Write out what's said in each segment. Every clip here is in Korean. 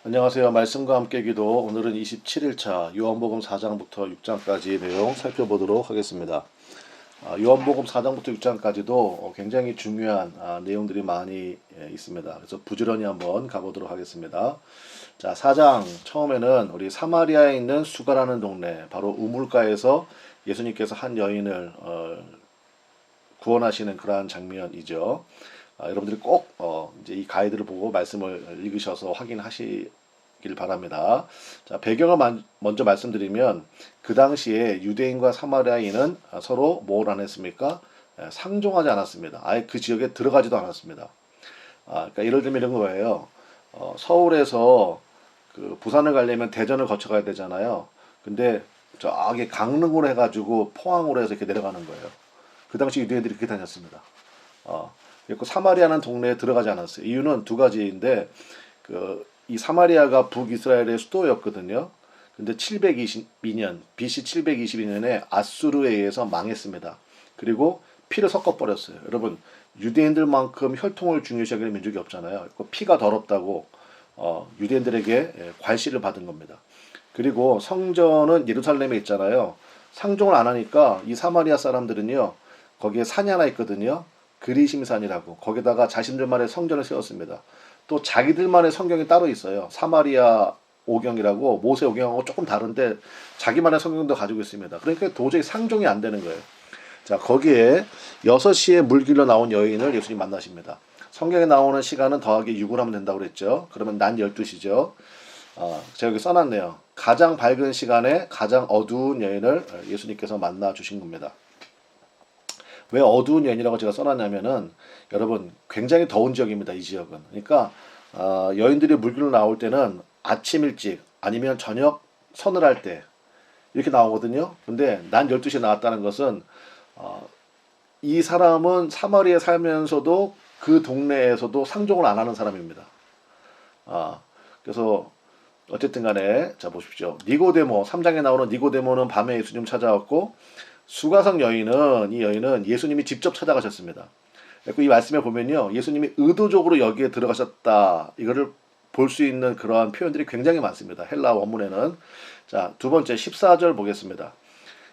안녕하세요. 말씀과 함께 기도. 오늘은 27일차 요한복음 4장부터 6장까지 내용 살펴보도록 하겠습니다. 요한복음 4장부터 6장까지도 굉장히 중요한 내용들이 많이 있습니다. 그래서 부지런히 한번 가보도록 하겠습니다. 자, 4장 처음에는 우리 사마리아에 있는 수가라는 동네, 바로 우물가에서 예수님께서 한 여인을 구원하시는 그러한 장면이죠. 여러분들이 꼭 이제 이 가이드를 보고 말씀을 읽으셔서 확인하시길 바랍니다. 자, 배경을 먼저 말씀드리면 그 당시에 유대인과 사마리아인은 서로 뭘 안 했습니까? 상종하지 않았습니다. 아예 그 지역에 들어가지도 않았습니다. 그러니까 예를 들면 이런 거예요. 서울에서 그 부산을 가려면 대전을 거쳐가야 되잖아요. 근데 저기 강릉으로 해가지고 포항으로 해서 이렇게 내려가는 거예요. 그 당시 유대인들이 그렇게 다녔습니다. 그리고 사마리아는 동네에 들어가지 않았어요. 이유는 두 가지인데, 이 사마리아가 북이스라엘의 수도였거든요. 근데 722년, BC 722년에 아수르에 의해서 망했습니다. 그리고 피를 섞어버렸어요. 여러분, 유대인들만큼 혈통을 중요시하는 민족이 없잖아요. 피가 더럽다고 유대인들에게 괄시를 받은 겁니다. 그리고 성전은 예루살렘에 있잖아요. 상종을 안 하니까 이 사마리아 사람들은요, 거기에 산이 하나 있거든요. 그리심산이라고. 거기다가 자신들만의 성전을 세웠습니다. 또 자기들만의 성경이 따로 있어요. 사마리아 오경이라고 모세 오경하고 조금 다른데 자기만의 성경도 가지고 있습니다. 그러니까 도저히 상종이 안 되는 거예요. 자, 거기에 6시에 물길로 나온 여인을 예수님 만나십니다. 성경에 나오는 시간은 더하기 6을 하면 된다고 그랬죠. 그러면 난 12시죠. 제가 여기 써놨네요. 가장 밝은 시간에 가장 어두운 여인을 예수님께서 만나 주신 겁니다. 왜 어두운 여인이라고 제가 써놨냐면은 여러분 굉장히 더운 지역입니다. 이 지역은. 그러니까 여인들이 물길로 나올 때는 아침 일찍 아니면 저녁 서늘할 때 이렇게 나오거든요. 근데 난 12시에 나왔다는 것은 이 사람은 사마리아에 살면서도 그 동네에서도 상종을 안 하는 사람입니다. 그래서 어쨌든 간에 자 보십시오. 니고데모 3장에 나오는 니고데모는 밤에 예수님 찾아왔고 수가성 여인은 이 여인은 예수님이 직접 찾아가셨습니다. 이 말씀에 보면요. 예수님이 의도적으로 여기에 들어가셨다. 이거를 볼 수 있는 그러한 표현들이 굉장히 많습니다. 헬라 원문에는. 자, 두 번째 14절 보겠습니다.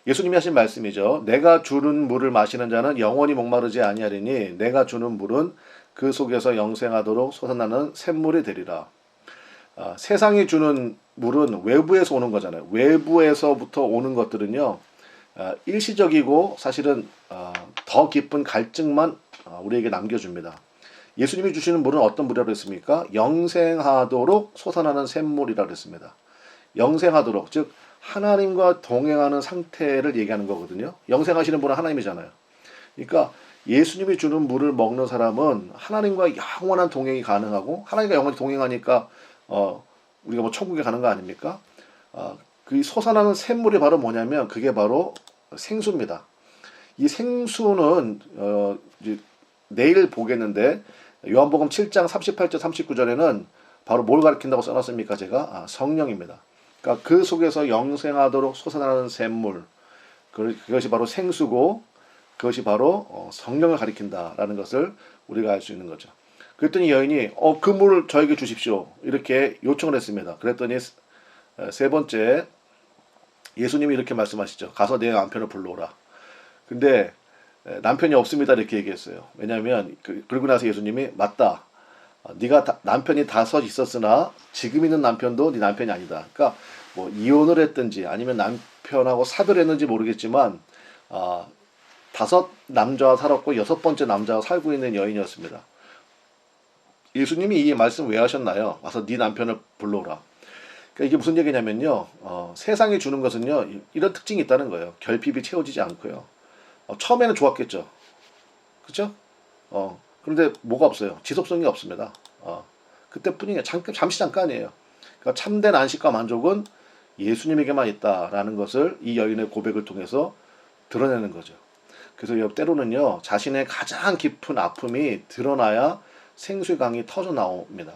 예수님이 하신 말씀이죠. 내가 주는 물을 마시는 자는 영원히 목마르지 아니하리니 내가 주는 물은 그 속에서 영생하도록 솟아나는 샘물이 되리라. 세상이 주는 물은 외부에서 오는 거잖아요. 외부에서부터 오는 것들은요. 일시적이고 사실은 더 깊은 갈증만 우리에게 남겨줍니다. 예수님이 주시는 물은 어떤 물이라고 했습니까? 영생하도록 솟아나는 샘물이라고 했습니다. 영생하도록, 즉 하나님과 동행하는 상태를 얘기하는 거거든요. 영생하시는 분은 하나님이잖아요. 그러니까 예수님이 주는 물을 먹는 사람은 하나님과 영원한 동행이 가능하고 하나님과 영원히 동행하니까 우리가 뭐 천국에 가는 거 아닙니까? 그 솟아나는 샘물이 바로 뭐냐면 그게 바로 생수입니다. 이 생수는 이제 내일 보겠는데 요한복음 7장 38절 39절에는 바로 뭘 가리킨다고 써놨습니까? 제가 성령입니다. 그러니까 그 속에서 영생하도록 솟아나는 샘물 그것이 바로 생수고 그것이 바로 성령을 가리킨다라는 것을 우리가 알 수 있는 거죠. 그랬더니 여인이 그 물을 저에게 주십시오 이렇게 요청을 했습니다. 그랬더니 세 번째 예수님이 이렇게 말씀하시죠. 가서 내 남편을 불러오라. 근데 남편이 없습니다 이렇게 얘기했어요. 왜냐하면 그러고 나서 예수님이 맞다. 네가 남편이 5 있었으나 지금 있는 남편도 네 남편이 아니다. 그러니까 뭐 이혼을 했든지 아니면 남편하고 사별했는지 모르겠지만 5 남자와 살았고 6번째 남자와 살고 있는 여인이었습니다. 예수님이 이 말씀 왜 하셨나요? 와서 네 남편을 불러오라. 그러니까 이게 무슨 얘기냐면요. 세상이 주는 것은요. 이런 특징이 있다는 거예요. 결핍이 채워지지 않고요. 처음에는 좋았겠죠. 그렇죠? 그런데 뭐가 없어요. 지속성이 없습니다. 그때뿐이에요. 잠시 잠깐이에요. 그러니까 참된 안식과 만족은 예수님에게만 있다라는 것을 이 여인의 고백을 통해서 드러내는 거죠. 그래서 때로는요. 자신의 가장 깊은 아픔이 드러나야 생수의 강이 터져 나옵니다.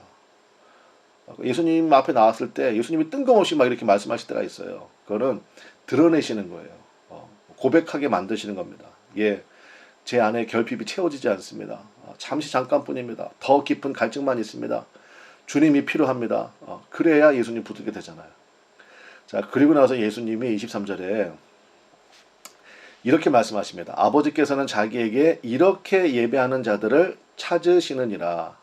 예수님 앞에 나왔을 때 예수님이 뜬금없이 막 이렇게 말씀하실 때가 있어요. 그거는 드러내시는 거예요. 고백하게 만드시는 겁니다. 예, 제 안에 결핍이 채워지지 않습니다. 잠시 잠깐뿐입니다. 더 깊은 갈증만 있습니다. 주님이 필요합니다. 그래야 예수님 붙들게 되잖아요. 자, 그리고 나서 예수님이 23절에 이렇게 말씀하십니다. 아버지께서는 자기에게 이렇게 예배하는 자들을 찾으시느니라.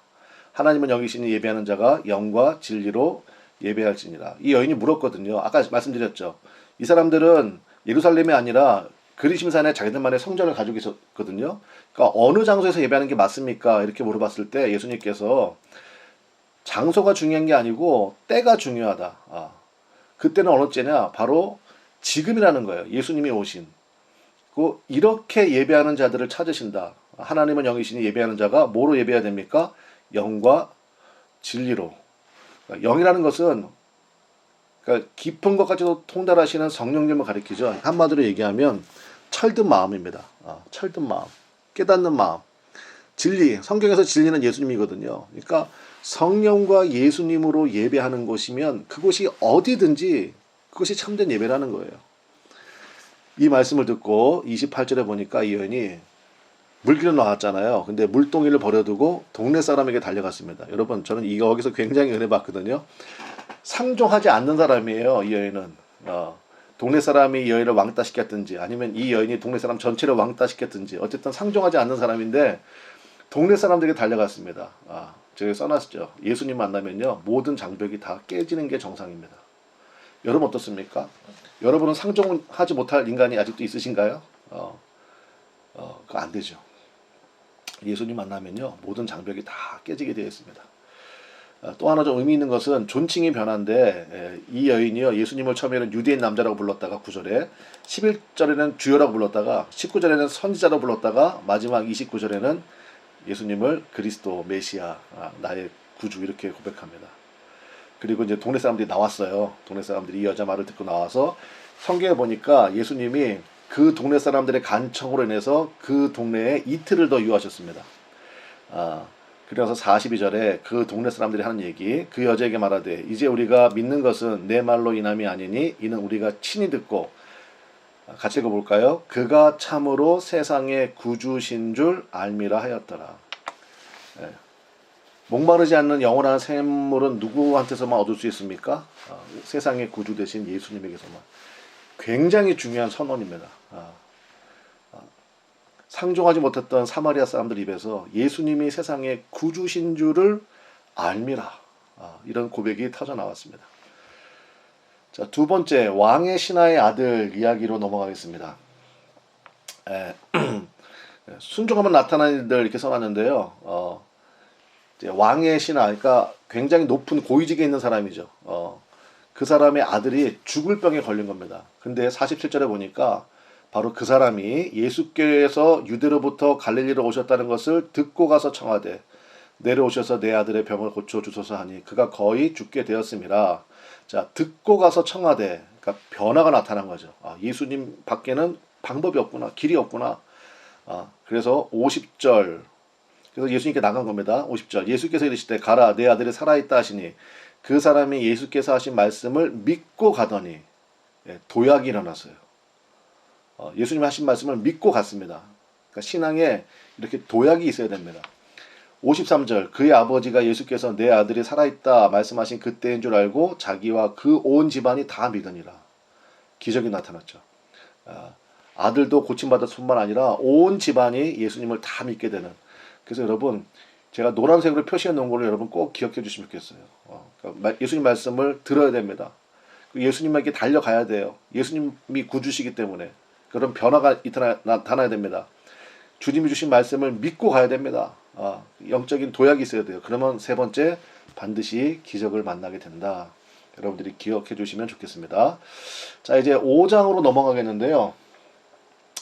하나님은 여기시니 예배하는 자가 영과 진리로 예배할지니라. 이 여인이 물었거든요. 아까 말씀드렸죠. 이 사람들은 예루살렘이 아니라 그리심산에 자기들만의 성전을 가지고 있었거든요. 그러니까 어느 장소에서 예배하는 게 맞습니까? 이렇게 물어봤을 때 예수님께서 장소가 중요한 게 아니고 때가 중요하다. 그때는 어느 때냐? 바로 지금이라는 거예요. 예수님이 오신. 이렇게 예배하는 자들을 찾으신다. 하나님은 영이시니 예배하는 자가 뭐로 예배해야 됩니까? 영과 진리로. 영이라는 것은 그러니까 깊은 것까지도 통달하시는 성령님을 가리키죠. 한마디로 얘기하면 철든 마음입니다. 철든 마음, 깨닫는 마음. 진리, 성경에서 진리는 예수님이거든요. 그러니까 성령과 예수님으로 예배하는 곳이면 그곳이 어디든지 그것이 참된 예배라는 거예요. 이 말씀을 듣고 28절에 보니까 이 여인이 물길로 나왔잖아요. 근데 물동이를 버려두고 동네 사람에게 달려갔습니다. 여러분, 저는 여기서 굉장히 은혜 받거든요. 상종하지 않는 사람이에요, 이 여인은. 동네 사람이 이 여인을 왕따시켰든지 아니면 이 여인이 동네 사람 전체를 왕따시켰든지 어쨌든 상종하지 않는 사람인데 동네 사람들에게 달려갔습니다. 저기 써놨죠. 예수님 만나면요, 모든 장벽이 다 깨지는 게 정상입니다. 여러분 어떻습니까? 여러분은 상종하지 못할 인간이 아직도 있으신가요? 그거 안 되죠. 예수님 만나면요, 모든 장벽이 다 깨지게 되어 있습니다. 또 하나 좀 의미 있는 것은 존칭이 변한데, 이 여인이요, 예수님을 처음에는 유대인 남자라고 불렀다가 9절에, 11절에는 주여라고 불렀다가 19절에는 선지자라고 불렀다가 마지막 29절에는 예수님을 그리스도, 메시아, 나의 구주 이렇게 고백합니다. 그리고 이제 동네 사람들이 나왔어요. 동네 사람들이 이 여자 말을 듣고 나와서 성경에 보니까 예수님이 그 동네 사람들의 간청으로 인해서 그 동네에 이틀을 더 유하셨습니다. 그래서 42절에 그 동네 사람들이 하는 얘기, 그 여자에게 말하되 이제 우리가 믿는 것은 내 말로 인함이 아니니 이는 우리가 친히 듣고, 같이 읽어볼까요? 그가 참으로 세상의 구주신 줄 알미라 하였더라. 목마르지 않는 영원한 샘물은 누구한테서만 얻을 수 있습니까? 세상의 구주 되신 예수님에게서만. 굉장히 중요한 선언입니다. 상종하지 못했던 사마리아 사람들 입에서 예수님이 세상의 구주신 줄을 알미라. 이런 고백이 터져 나왔습니다. 자, 두 번째, 왕의 신하의 아들 이야기로 넘어가겠습니다. 순종하면 나타나는 일들 이렇게 써놨는데요. 왕의 신하, 그러니까 굉장히 높은 고위직에 있는 사람이죠. 그 사람의 아들이 죽을 병에 걸린 겁니다. 근데 47절에 보니까 바로 그 사람이 예수께서 유대로부터 갈릴리로 오셨다는 것을 듣고 가서 청하되 내려오셔서 내 아들의 병을 고쳐주소서 하니 그가 거의 죽게 되었음이라. 자, 듣고 가서 청하되, 그러니까 변화가 나타난 거죠. 예수님 밖에는 방법이 없구나, 길이 없구나. 그래서 50절, 그래서 예수님께 나간 겁니다. 50절, 예수께서 이르시되 가라 내 아들이 살아있다 하시니 그 사람이 예수께서 하신 말씀을 믿고 가더니 도약이 일어났어요. 예수님 하신 말씀을 믿고 갔습니다. 그러니까 신앙에 이렇게 도약이 있어야 됩니다. 53절, 그의 아버지가 예수께서 내 아들이 살아있다 말씀하신 그때인 줄 알고 자기와 그 온 집안이 다 믿으니라. 기적이 나타났죠. 아들도 고침받았을 뿐만 아니라 온 집안이 예수님을 다 믿게 되는. 그래서 여러분, 제가 노란색으로 표시해 놓은 거를 여러분 꼭 기억해 주시면 좋겠어요. 그러니까 예수님 말씀을 들어야 됩니다. 예수님에게 달려가야 돼요. 예수님이 구주시기 때문에 그런 변화가 나타나야 됩니다. 주님이 주신 말씀을 믿고 가야 됩니다. 영적인 도약이 있어야 돼요. 그러면 세 번째, 반드시 기적을 만나게 된다. 여러분들이 기억해 주시면 좋겠습니다. 자, 이제 5장으로 넘어가겠는데요.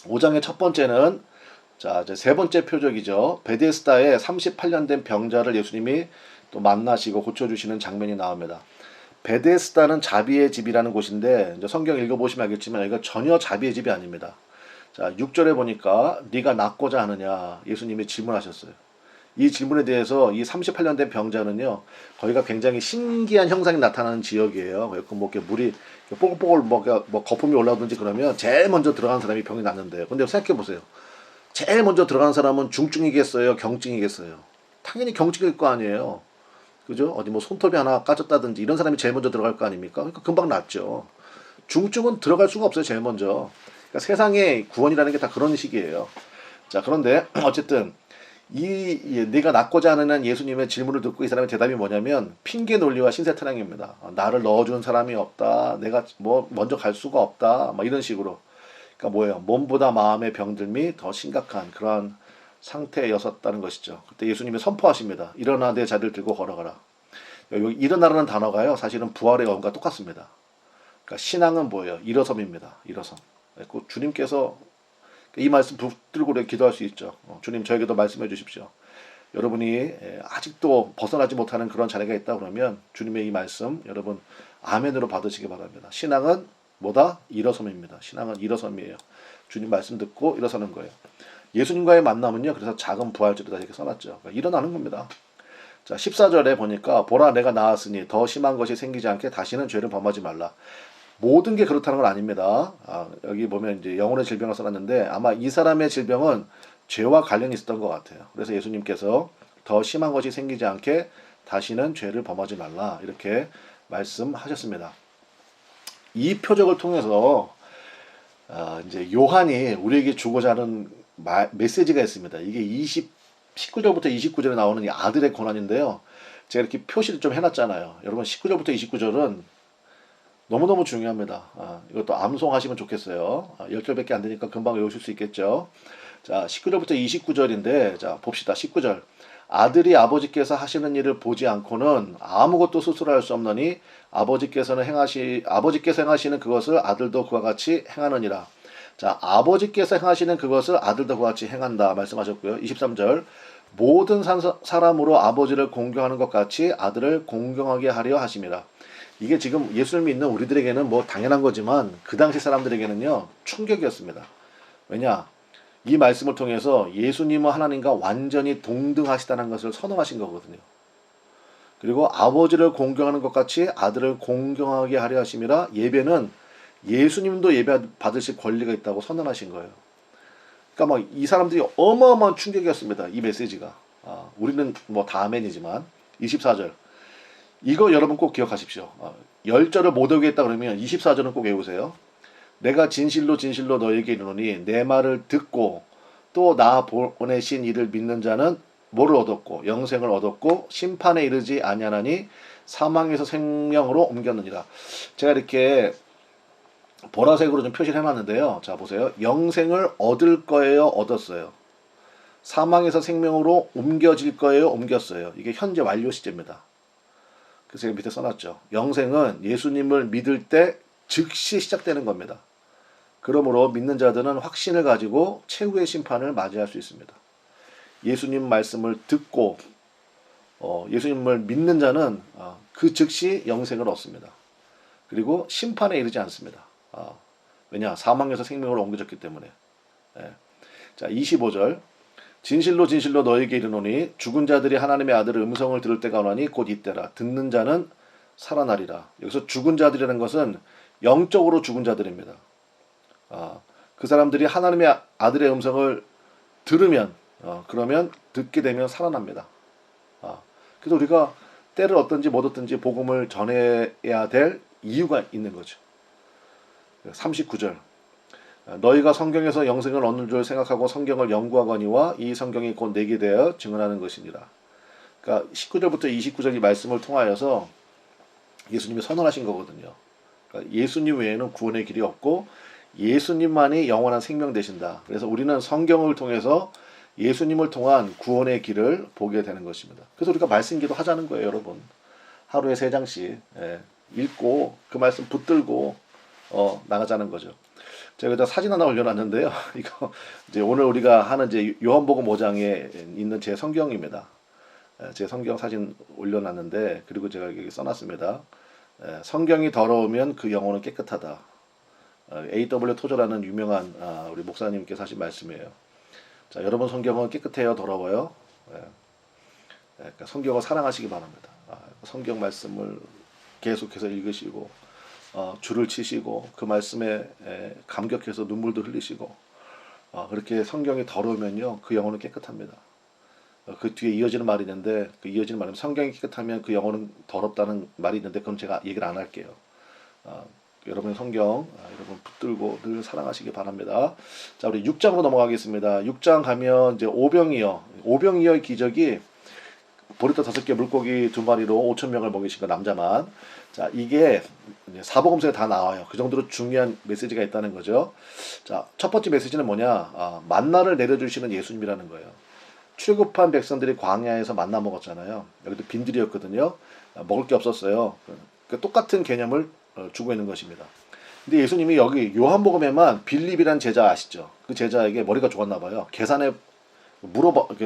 5장의 첫 번째는, 자, 이제 세 번째 표적이죠. 베데스다에 38년 된 병자를 예수님이 또 만나시고 고쳐주시는 장면이 나옵니다. 베데스다는 자비의 집이라는 곳인데, 이제 성경 읽어보시면 알겠지만 여기가 전혀 자비의 집이 아닙니다. 자, 6절에 보니까 네가 낫고자 하느냐 예수님이 질문하셨어요. 이 질문에 대해서 이 38년 된 병자는요, 거기가 굉장히 신기한 형상이 나타나는 지역이에요. 뭐 이렇게 물이 뽀글뽀글 뭐 거품이 올라오든지 그러면 제일 먼저 들어가는 사람이 병이 낫는데요. 근데 생각해 보세요. 제일 먼저 들어가는 사람은 중증이겠어요, 경증이겠어요? 당연히 경증일 거 아니에요. 그죠? 어디 뭐 손톱이 하나 까졌다든지 이런 사람이 제일 먼저 들어갈 거 아닙니까? 그러니까 금방 낫죠. 중증은 들어갈 수가 없어요, 제일 먼저. 그러니까 세상의 구원이라는 게 다 그런 식이에요. 자, 그런데 어쨌든 네가 낫고자 하는 예수님의 질문을 듣고 이 사람의 대답이 뭐냐면 핑계 논리와 신세 타령입니다. 나를 넣어주는 사람이 없다. 내가 뭐 먼저 갈 수가 없다. 뭐 이런 식으로. 그러니까 뭐예요? 몸보다 마음의 병들미 더 심각한 그러한 상태였었다는 것이죠. 그때 예수님이 선포하십니다. 일어나 내 자리를 들고 걸어가라. 여기 일어나라는 단어가요. 사실은 부활의 어음과 똑같습니다. 그러니까 신앙은 뭐예요? 일어섬입니다. 일어섬. 주님께서 이 말씀 붙들고 우리가 기도할 수 있죠. 주님 저에게도 말씀해 주십시오. 여러분이 아직도 벗어나지 못하는 그런 자리가 있다 그러면 주님의 이 말씀 여러분 아멘으로 받으시기 바랍니다. 신앙은 뭐다? 일어섬입니다. 신앙은 일어섬이에요. 주님 말씀 듣고 일어서는 거예요. 예수님과의 만남은요. 그래서 작은 부활절이다 이렇게 써놨죠. 그러니까 일어나는 겁니다. 자, 14절에 보니까 보라 내가 나았으니 더 심한 것이 생기지 않게 다시는 죄를 범하지 말라. 모든 게 그렇다는 건 아닙니다. 여기 보면 이제 영혼의 질병을 써놨는데 아마 이 사람의 질병은 죄와 관련이 있었던 것 같아요. 그래서 예수님께서 더 심한 것이 생기지 않게 다시는 죄를 범하지 말라 이렇게 말씀하셨습니다. 이 표적을 통해서 이제 요한이 우리에게 주고자 하는 메시지가 있습니다. 이게 19절부터 29절에 나오는 이 아들의 고난인데요. 제가 이렇게 표시를 좀 해놨잖아요. 여러분 19절부터 29절은 너무너무 중요합니다. 이것도 암송하시면 좋겠어요. 10절밖에 안 되니까 금방 외우실 수 있겠죠. 자, 19절부터 29절인데, 자, 봅시다. 19절. 아들이 아버지께서 하시는 일을 보지 않고는 아무것도 스스로 할 수 없느니 아버지께서 행하시는 그것을 아들도 그와 같이 행하느니라. 자, 아버지께서 행하시는 그것을 아들도 그와 같이 행한다 말씀하셨고요. 23절. 모든 사람으로 아버지를 공경하는 것 같이 아들을 공경하게 하려 하심이라. 이게 지금 예수를 믿는 우리들에게는 뭐 당연한 거지만 그 당시 사람들에게는요 충격이었습니다. 왜냐? 이 말씀을 통해서 예수님은 하나님과 완전히 동등하시다는 것을 선언하신 거거든요. 그리고 아버지를 공경하는 것 같이 아들을 공경하게 하려 하심이라. 예배는 예수님도 예배 받으실 권리가 있다고 선언하신 거예요. 그러니까 막 이 사람들이 어마어마한 충격이었습니다. 이 메시지가. 우리는 뭐 다 아멘이지만 24절. 이거 여러분 꼭 기억하십시오. 10절을 못 외우겠다 그러면 24절은 꼭 외우세요. 내가 진실로 진실로 너에게 이르노니 내 말을 듣고 또 나 보내신 이를 믿는 자는 뭐를 얻었고 영생을 얻었고 심판에 이르지 아니하나니 사망에서 생명으로 옮겼느니라. 제가 이렇게 보라색으로 좀 표시를 해놨는데요. 자 보세요. 영생을 얻을 거예요, 얻었어요. 사망에서 생명으로 옮겨질 거예요, 옮겼어요. 이게 현재 완료 시제입니다. 그래서 제가 밑에 써놨죠. 영생은 예수님을 믿을 때 즉시 시작되는 겁니다. 그러므로 믿는 자들은 확신을 가지고 최후의 심판을 맞이할 수 있습니다. 예수님 말씀을 듣고 예수님을 믿는 자는 그 즉시 영생을 얻습니다. 그리고 심판에 이르지 않습니다. 왜냐? 사망에서 생명으로 옮겨졌기 때문에. 자, 25절. 진실로 진실로 너에게 이르노니 죽은 자들이 하나님의 아들의 음성을 들을 때가 오나니 곧 이때라. 듣는 자는 살아나리라. 여기서 죽은 자들이라는 것은 영적으로 죽은 자들입니다. 그 사람들이 하나님의 아들의 음성을 들으면 그러면 듣게 되면 살아납니다. 그래서 우리가 때를 얻든지 못 얻든지 복음을 전해야 될 이유가 있는 거죠. 39절. 너희가 성경에서 영생을 얻는 줄 생각하고 성경을 연구하거니와 이 성경이 곧 내게 대하여 증언하는 것이니라. 그러니까 19절부터 29절이 말씀을 통하여서 예수님이 선언하신 거거든요. 그러니까 예수님 외에는 구원의 길이 없고 예수님만이 영원한 생명 되신다. 그래서 우리는 성경을 통해서 예수님을 통한 구원의 길을 보게 되는 것입니다. 그래서 우리가 말씀기도 하자는 거예요, 여러분. 하루에 3장씩 읽고 그 말씀 붙들고 나가자는 거죠. 제가 여기다 사진 하나 올려놨는데요. 이거 이제 오늘 우리가 하는 이제 요한복음 5장에 있는 제 성경입니다. 제 성경 사진 올려놨는데 그리고 제가 여기 써놨습니다. 성경이 더러우면 그 영혼은 깨끗하다. A.W. 토저라는 유명한 우리 목사님께서 하신 말씀이에요. 자, 여러분 성경은 깨끗해요, 더러워요? 그러니까 성경을 사랑하시기 바랍니다. 성경 말씀을 계속해서 읽으시고 줄을 치시고 그 말씀에 감격해서 눈물도 흘리시고 그렇게 성경이 더러우면요 그 영혼은 깨끗합니다. 그 뒤에 이어지는 말이 있는데 그 이어지는 말은 성경이 깨끗하면 그 영혼은 더럽다는 말이 있는데 그건 제가 얘기를 안 할게요. 아, 여러분 성경 여러분 붙들고 늘 사랑하시기 바랍니다. 자, 우리 6장으로 넘어가겠습니다. 6장 가면 이제 오병이어의 기적이 보리떡 5개 물고기 2마리로 5천 명을 먹이신 그 남자만. 자, 이게 사복음서에 다 나와요. 그 정도로 중요한 메시지가 있다는 거죠. 자, 첫 번째 메시지는 뭐냐? 만나를 내려주시는 예수님이라는 거예요. 출급한 백성들이 광야에서 만나 먹었잖아요. 여기도 빈들이었거든요. 먹을 게 없었어요. 그 똑같은 개념을 주고 있는 것입니다. 근데 예수님이 여기 요한복음에만 빌립이란 제자 아시죠? 그 제자에게 머리가 좋았나 봐요. 계산에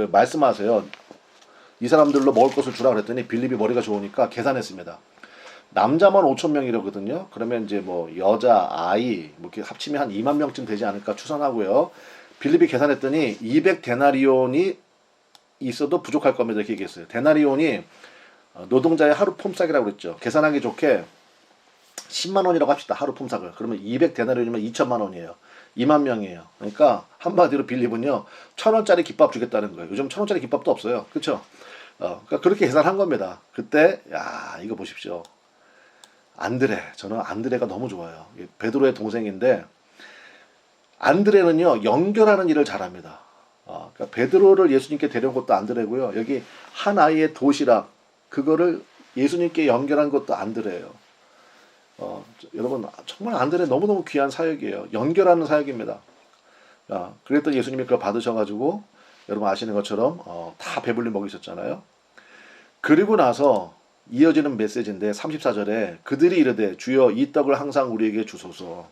말씀하세요. 이 사람들로 먹을 것을 주라 그랬더니 빌립이 머리가 좋으니까 계산했습니다. 남자만 5천 명이라거든요. 그러면 이제 뭐 여자, 아이 뭐 이렇게 합치면 한 2만 명쯤 되지 않을까 추산하고요. 빌립이 계산했더니 200데나리온이 있어도 부족할 겁니다. 이렇게 얘기했어요. 데나리온이 노동자의 하루 폼싹이라고 그랬죠. 계산하기 좋게 10만 원이라고 합시다. 하루 폼싹을. 그러면 200데나리온이면 2천만 원이에요. 2만 명이에요. 그러니까 한마디로 빌립은요. 1,000원짜리 김밥 주겠다는 거예요. 요즘 1,000원짜리 김밥도 없어요. 그렇죠? 그러니까 그렇게 계산한 겁니다. 그때 야 이거 보십시오. 안드레. 저는 안드레가 너무 좋아요. 베드로의 동생인데 안드레는요. 연결하는 일을 잘합니다. 그러니까 베드로를 예수님께 데려온 것도 안드레고요. 여기 한 아이의 도시락 그거를 예수님께 연결한 것도 안드레예요. 여러분 정말 안드레 너무너무 귀한 사역이에요. 연결하는 사역입니다. 그랬더니 예수님이 그걸 받으셔가지고 여러분 아시는 것처럼 다 배불리 먹이셨잖아요. 그리고 나서 이어지는 메시지인데 34절에 그들이 이르되 주여 이 떡을 항상 우리에게 주소서.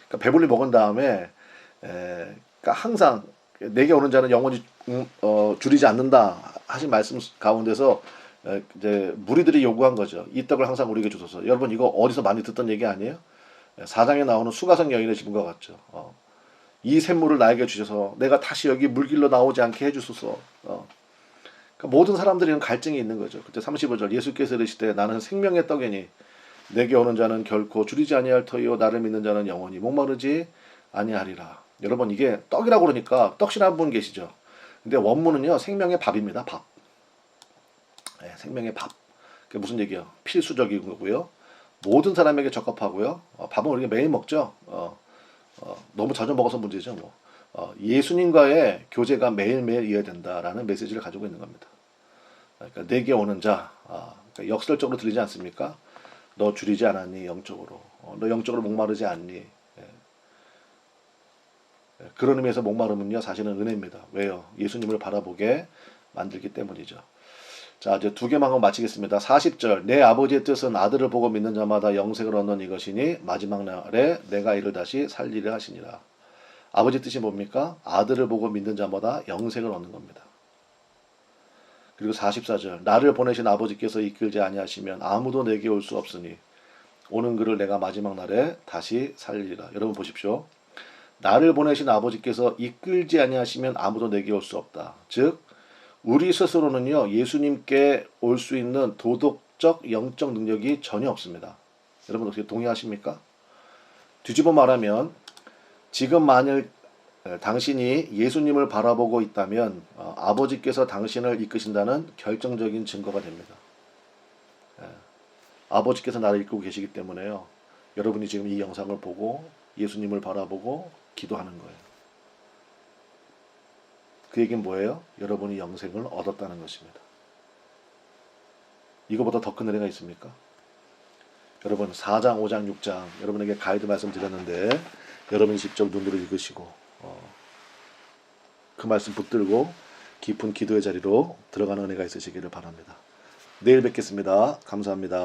그러니까 배불리 먹은 다음에 그러니까 항상 내게 오는 자는 영원히 줄이지 않는다 하신 말씀 가운데서 이제 무리들이 요구한 거죠. 이 떡을 항상 우리에게 주소서. 여러분 이거 어디서 많이 듣던 얘기 아니에요? 4장에 나오는 수가성 여인의 집과 같죠. 이 샘물을 나에게 주셔서 내가 다시 여기 물길로 나오지 않게 해주소서. 그러니까 모든 사람들이는 갈증이 있는 거죠. 그때 35절 예수께서 이르시되 나는 생명의 떡이니 내게 오는 자는 결코 줄이지 아니할 터이요 나를 믿는 자는 영원히 목마르지 아니하리라. 여러분 이게 떡이라고 그러니까 떡신한 분 계시죠. 근데 원문은요 생명의 밥입니다. 밥. 네, 생명의 밥. 그게 무슨 얘기예요? 필수적인 거고요. 모든 사람에게 적합하고요. 밥은 우리가 매일 먹죠. 너무 자주 먹어서 문제죠. 뭐. 예수님과의 교제가 매일매일 이어야 된다라는 메시지를 가지고 있는 겁니다. 그러니까 내게 오는 자, 그러니까 역설적으로 들리지 않습니까? 너 줄이지 않았니 영적으로? 너 영적으로 목마르지 않니? 그런 의미에서 목마름은요 사실은 은혜입니다. 왜요? 예수님을 바라보게 만들기 때문이죠. 자 이제 2개만 하고 마치겠습니다. 40절 내 아버지의 뜻은 아들을 보고 믿는 자마다 영생을 얻는 이것이니 마지막 날에 내가 이를 다시 살리려 하시니라. 아버지 뜻이 뭡니까? 아들을 보고 믿는 자마다 영생을 얻는 겁니다. 그리고 44절 나를 보내신 아버지께서 이끌지 아니하시면 아무도 내게 올 수 없으니 오는 그를 내가 마지막 날에 다시 살리리라. 여러분 보십시오. 나를 보내신 아버지께서 이끌지 아니하시면 아무도 내게 올 수 없다. 즉 우리 스스로는요 예수님께 올 수 있는 도덕적 영적 능력이 전혀 없습니다. 여러분 어떻게 동의하십니까? 뒤집어 말하면 지금 만일 당신이 예수님을 바라보고 있다면 아버지께서 당신을 이끄신다는 결정적인 증거가 됩니다. 아버지께서 나를 이끌고 계시기 때문에요. 여러분이 지금 이 영상을 보고 예수님을 바라보고 기도하는 거예요. 그 얘기는 뭐예요? 여러분이 영생을 얻었다는 것입니다. 이거보다 더 큰 은혜가 있습니까? 여러분 4장, 5장, 6장 여러분에게 가이드 말씀드렸는데 여러분이 직접 눈으로 읽으시고 그 말씀 붙들고 깊은 기도의 자리로 들어가는 은혜가 있으시기를 바랍니다. 내일 뵙겠습니다. 감사합니다.